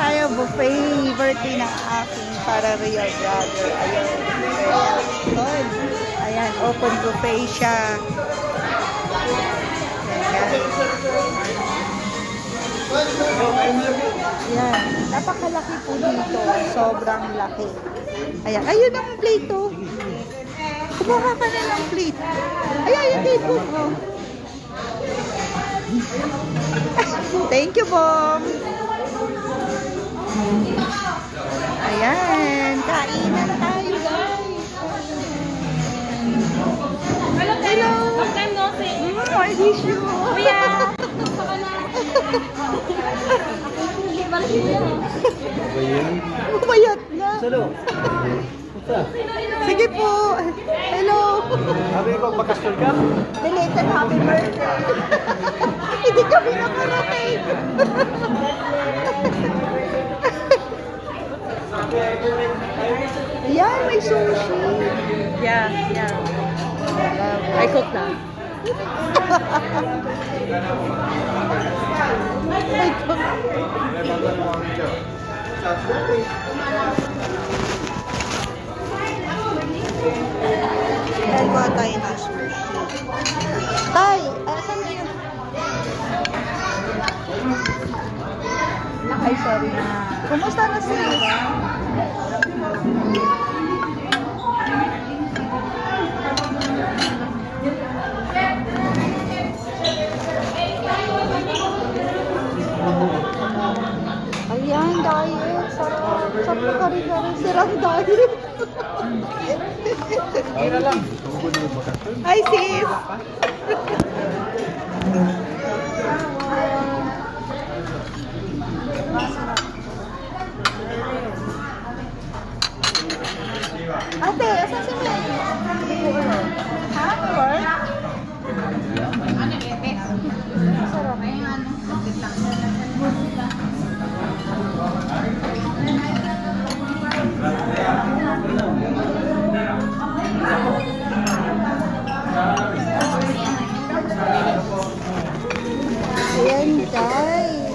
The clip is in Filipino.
tayo, buffet. Birthday ng aking para real brother. Ayan. Ayan, open buffet siya. Ayan. Ayan. Napakalaki po dito. Sobrang laki. Ayan. Ayun ang plate to. Kumuha ka na ng plate. Ayan, yung plate po. Oh. Thank you, Bong. Ayan. Kainan tayo, guys. Hello. Long time no see. I miss you. Kuya. Baka na. Hindi ba lang yun? Umayat na. Salo. Sige po. Hello. Sabi ko, magkastol ka? Belated happy birthday. Hindi kami nakarating. Ayan, may sushi. Yeah. I cook na. Ay, ko- Ayan, kuha tayo ng sushi. Tay, asan na yun? Ay, sorry na. Kumusta na siya? Ayan, diet. Sarap. Sarap kari-kari. Sirang diet. Tira lang. Hi, sis. Ate, asan si May? Ha? Work? Sarap. Ayan, guys.